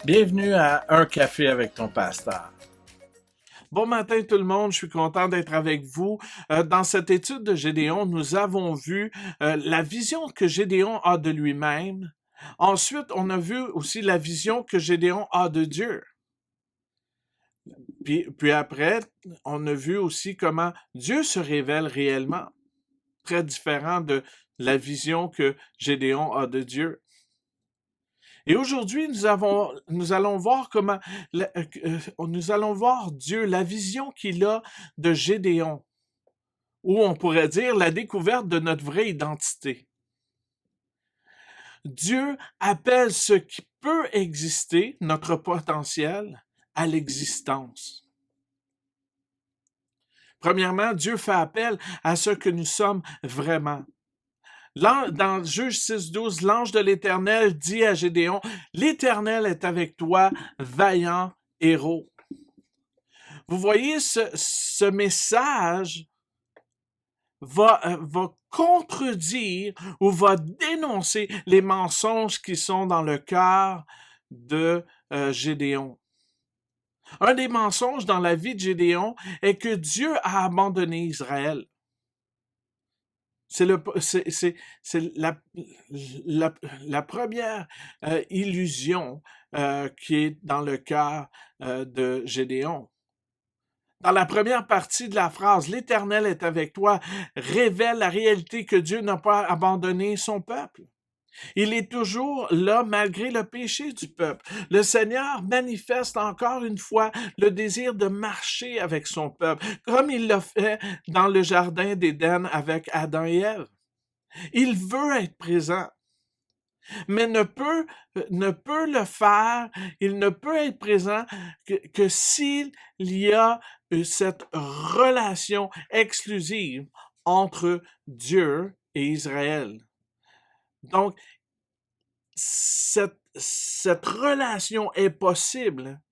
Bienvenue à Un café avec ton pasteur. Bon matin tout le monde, je suis content d'être avec vous. Dans cette étude de Gédéon, nous avons vu la vision que Gédéon a de lui-même. Ensuite, on a vu aussi la vision que Gédéon a de Dieu. Puis après, on a vu aussi comment Dieu se révèle réellement, très différent de la vision que Gédéon a de Dieu. Et aujourd'hui, nous allons voir nous allons voir Dieu, la vision qu'il a de Gédéon, ou on pourrait dire la découverte de notre vraie identité. Dieu appelle ce qui peut exister, notre potentiel, à l'existence. Premièrement, Dieu fait appel à ce que nous sommes vraiment. Dans Juge 6.12, l'ange de l'Éternel dit à Gédéon, « L'Éternel est avec toi, vaillant héros. » Vous voyez, ce message va contredire ou va dénoncer les mensonges qui sont dans le cœur de Gédéon. Un des mensonges dans la vie de Gédéon est que Dieu a abandonné Israël. C'est la première illusion qui est dans le cœur de Gédéon. Dans la première partie de la phrase, l'Éternel est avec toi, révèle la réalité que Dieu n'a pas abandonné son peuple. Il est toujours là malgré le péché du peuple. Le Seigneur manifeste encore une fois le désir de marcher avec son peuple, comme il l'a fait dans le jardin d'Éden avec Adam et Ève. Il veut être présent, mais ne peut le faire, il ne peut être présent que s'il y a cette relation exclusive entre Dieu et Israël. Donc, cette relation est possible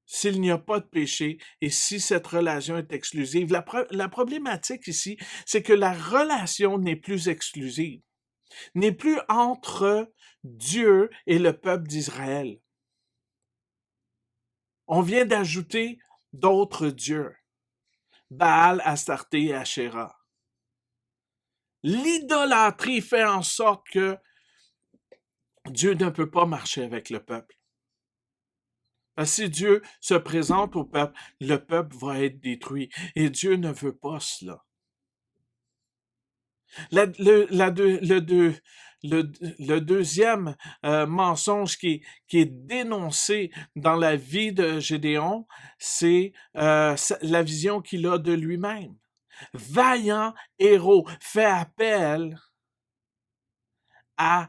s'il n'y a pas de péché et si cette relation est exclusive. La problématique ici, c'est que la relation n'est plus exclusive, n'est plus entre Dieu et le peuple d'Israël. On vient d'ajouter d'autres dieux, Baal, Astarté et Asherah. L'idolâtrie fait en sorte que Dieu ne peut pas marcher avec le peuple. Parce que si Dieu se présente au peuple, le peuple va être détruit. Et Dieu ne veut pas cela. Le deuxième mensonge qui est dénoncé dans la vie de Gédéon, c'est la vision qu'il a de lui-même. Vaillant héros fait appel à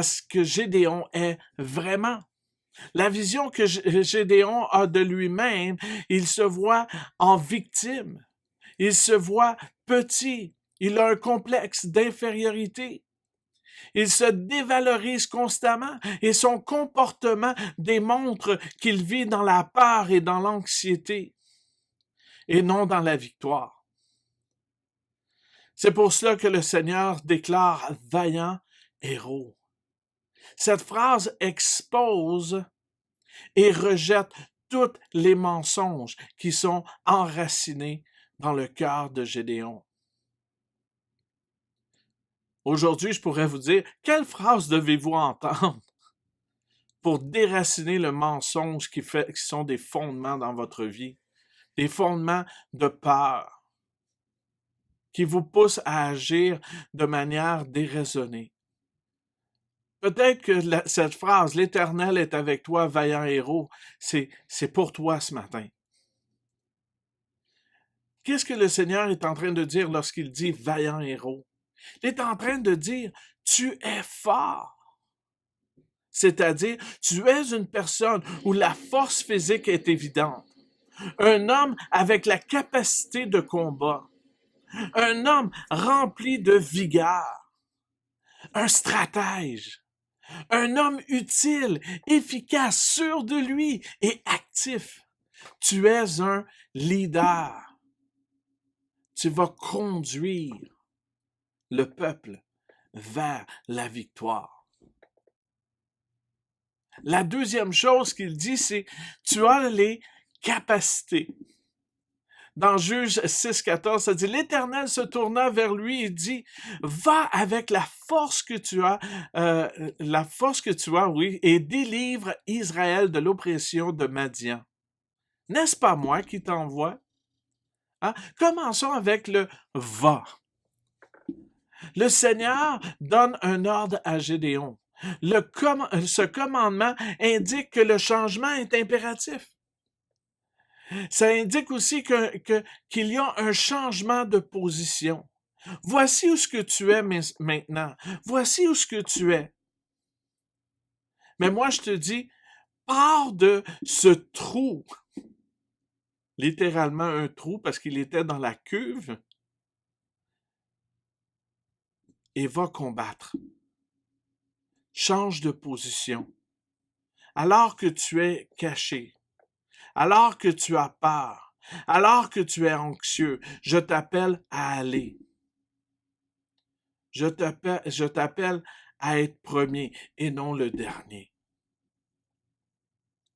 ce que Gédéon est vraiment. La vision que Gédéon a de lui-même, il se voit en victime. Il se voit petit. Il a un complexe d'infériorité. Il se dévalorise constamment et son comportement démontre qu'il vit dans la peur et dans l'anxiété et non dans la victoire. C'est pour cela que le Seigneur déclare « vaillant héros ». Cette phrase expose et rejette tous les mensonges qui sont enracinés dans le cœur de Gédéon. Aujourd'hui, je pourrais vous dire, quelle phrase devez-vous entendre pour déraciner le mensonge qui sont des fondements dans votre vie, des fondements de peur, qui vous poussent à agir de manière déraisonnée. Peut-être que cette phrase, l'Éternel est avec toi, vaillant héros, c'est pour toi ce matin. Qu'est-ce que le Seigneur est en train de dire lorsqu'il dit vaillant héros? Il est en train de dire, tu es fort. C'est-à-dire, tu es une personne où la force physique est évidente. Un homme avec la capacité de combat. Un homme rempli de vigueur. Un stratège. Un homme utile, efficace, sûr de lui et actif. Tu es un leader. Tu vas conduire le peuple vers la victoire. La deuxième chose qu'il dit, c'est tu as les capacités. Dans Juge 6,14, ça dit, l'Éternel se tourna vers lui et dit, va avec la force que tu as, oui, et délivre Israël de l'oppression de Madian. N'est-ce pas moi qui t'envoie? Hein? Commençons avec le va. Le Seigneur donne un ordre à Gédéon. Ce commandement indique que le changement est impératif. Ça indique aussi qu'il y a un changement de position. Voici où ce que tu es maintenant. Voici où ce que tu es. Mais moi, je te dis, pars de ce trou, littéralement un trou parce qu'il était dans la cuve, et va combattre. Change de position. Alors que tu es caché, alors que tu as peur, alors que tu es anxieux, je t'appelle à aller. Je t'appelle à être premier et non le dernier.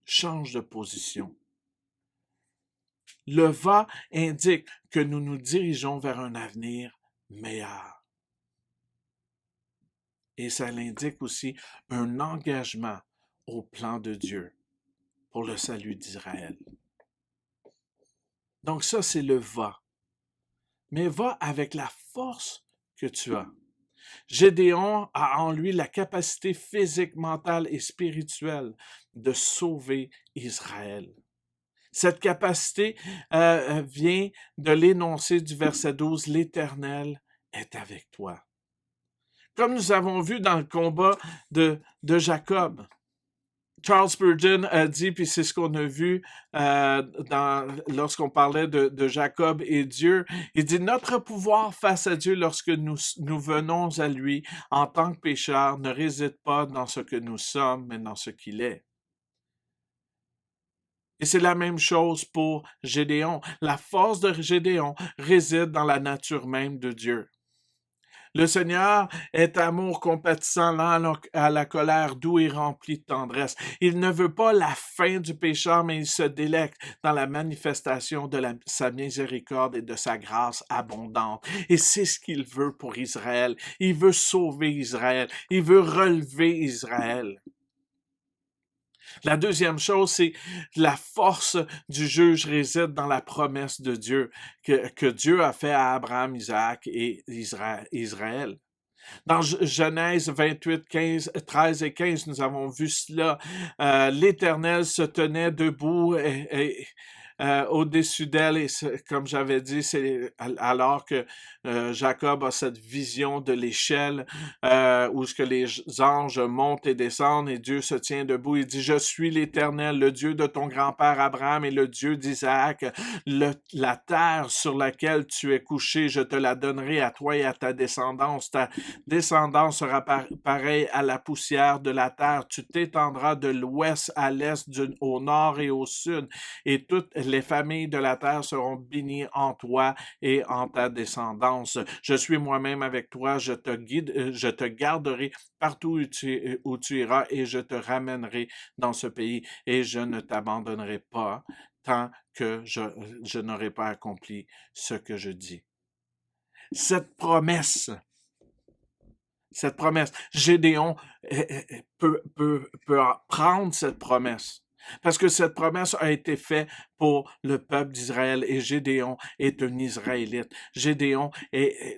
Change de position. Le va indique que nous nous dirigeons vers un avenir meilleur. Et ça l'indique aussi un engagement au plan de Dieu pour le salut d'Israël. Donc ça, c'est le va. Mais va avec la force que tu as. Gédéon a en lui la capacité physique, mentale et spirituelle de sauver Israël. Cette capacité vient de l'énoncé du verset 12, l'Éternel est avec toi. Comme nous avons vu dans le combat de Jacob, Charles Spurgeon a dit, puis c'est ce qu'on a vu lorsqu'on parlait de Jacob et Dieu, il dit, notre pouvoir face à Dieu lorsque nous venons à lui en tant que pécheurs ne réside pas dans ce que nous sommes, mais dans ce qu'il est. Et c'est la même chose pour Gédéon. La force de Gédéon réside dans la nature même de Dieu. Le Seigneur est amour compatissant, lent à la colère, doux et rempli de tendresse. Il ne veut pas la fin du pécheur, mais il se délecte dans la manifestation de sa miséricorde et de sa grâce abondante. Et c'est ce qu'il veut pour Israël. Il veut sauver Israël. Il veut relever Israël. La deuxième chose, c'est la force du juge réside dans la promesse de Dieu que Dieu a fait à Abraham, Isaac et Israël. Dans Genèse 28, 13 et 15, nous avons vu cela. L'Éternel se tenait debout au-dessus d'elle, et comme j'avais dit, c'est alors que Jacob a cette vision de l'échelle où ce que les anges montent et descendent et Dieu se tient debout. Il dit, je suis l'Éternel, le Dieu de ton grand-père Abraham et le Dieu d'Isaac. La terre sur laquelle tu es couché, je te la donnerai à toi et à ta descendance. Ta descendance sera pareille à la poussière de la terre. Tu t'étendras de l'ouest à l'est, au nord et au sud, et toutes les familles de la terre seront bénies en toi et en ta descendance. Je suis moi-même avec toi, je te garderai partout où tu iras et je te ramènerai dans ce pays et je ne t'abandonnerai pas tant que je n'aurai pas accompli ce que je dis. Cette promesse, Gédéon peut prendre cette promesse. Parce que cette promesse a été faite pour le peuple d'Israël et Gédéon est un Israélite. Gédéon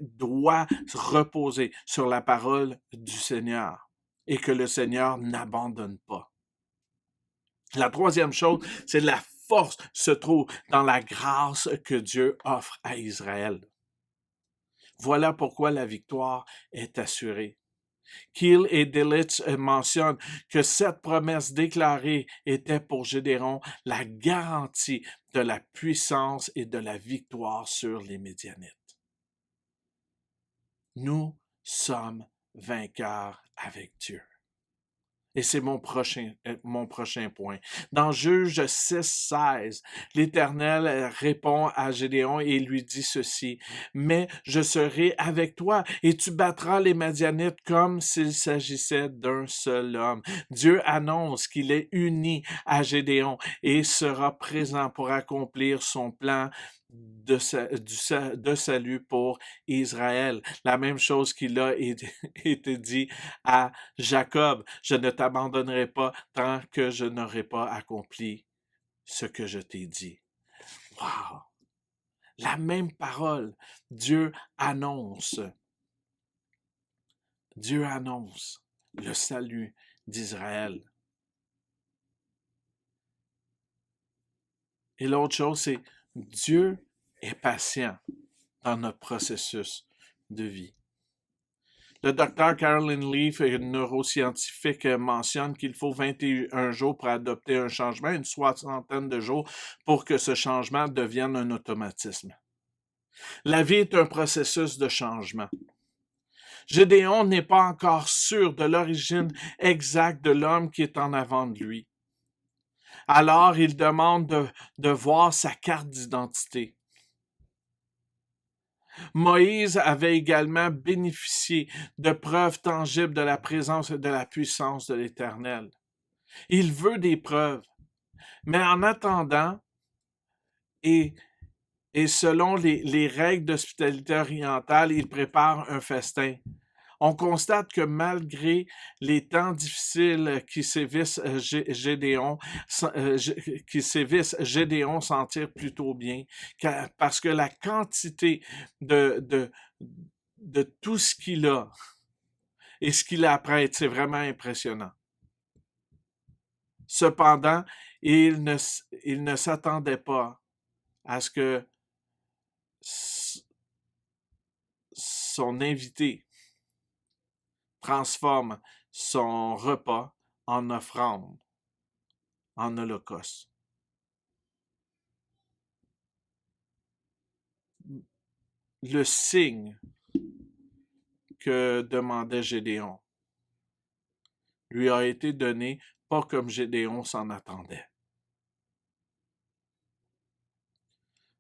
doit se reposer sur la parole du Seigneur et que le Seigneur n'abandonne pas. La troisième chose, c'est la force se trouve dans la grâce que Dieu offre à Israël. Voilà pourquoi la victoire est assurée. Keel et Delitzsch mentionnent que cette promesse déclarée était pour Gédéon la garantie de la puissance et de la victoire sur les Midianites. Nous sommes vainqueurs avec Dieu. Et c'est mon prochain point. Dans Juge 6:16, l'Éternel répond à Gédéon et lui dit ceci: « Mais je serai avec toi et tu battras les Madianites comme s'il s'agissait d'un seul homme. » Dieu annonce qu'il est uni à Gédéon et sera présent pour accomplir son plan de salut pour Israël. La même chose qu'il a été dit à Jacob: « Je ne t'abandonnerai pas tant que je n'aurai pas accompli ce que je t'ai dit. » Wow! La même parole, Dieu annonce le salut d'Israël. Et l'autre chose, c'est Dieu est patient dans notre processus de vie. Le docteur Caroline Leaf, une neuroscientifique, mentionne qu'il faut 21 jours pour adopter un changement, une soixantaine de jours pour que ce changement devienne un automatisme. La vie est un processus de changement. Gédéon n'est pas encore sûr de l'origine exacte de l'homme qui est en avant de lui. Alors, il demande de voir sa carte d'identité. Moïse avait également bénéficié de preuves tangibles de la présence et de la puissance de l'Éternel. Il veut des preuves, mais en attendant, et selon les règles d'hospitalité orientale, il prépare un festin. On constate que malgré les temps difficiles qui sévissent, Gédéon s'en tire plutôt bien, parce que la quantité de tout ce qu'il a et ce qu'il apprête, c'est vraiment impressionnant. Cependant, il ne s'attendait pas à ce que son invité transforme son repas en offrande, en holocauste. Le signe que demandait Gédéon lui a été donné pas comme Gédéon s'en attendait.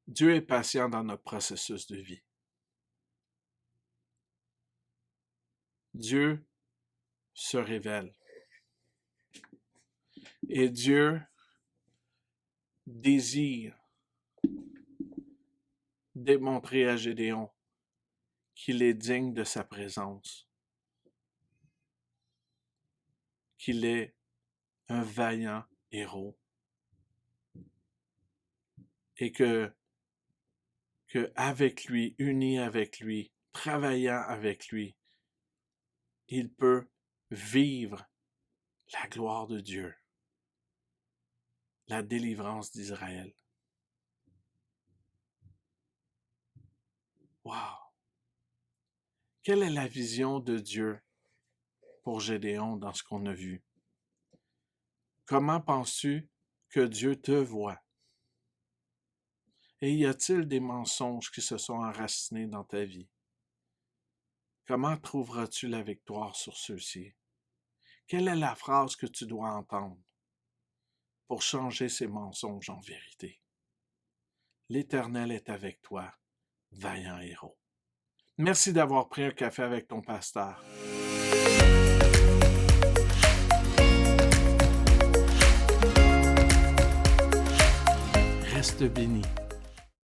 Dieu est patient dans notre processus de vie. Dieu se révèle. Et Dieu désire démontrer à Gédéon qu'il est digne de sa présence, qu'il est un vaillant héros et que avec lui, uni avec lui, travaillant avec lui, il peut vivre la gloire de Dieu, la délivrance d'Israël. Wow! Quelle est la vision de Dieu pour Gédéon dans ce qu'on a vu? Comment penses-tu que Dieu te voit? Et y a-t-il des mensonges qui se sont enracinés dans ta vie? Comment trouveras-tu la victoire sur ceux-ci? Quelle est la phrase que tu dois entendre pour changer ces mensonges en vérité? L'Éternel est avec toi, vaillant héros. Merci d'avoir pris un café avec ton pasteur. Reste béni.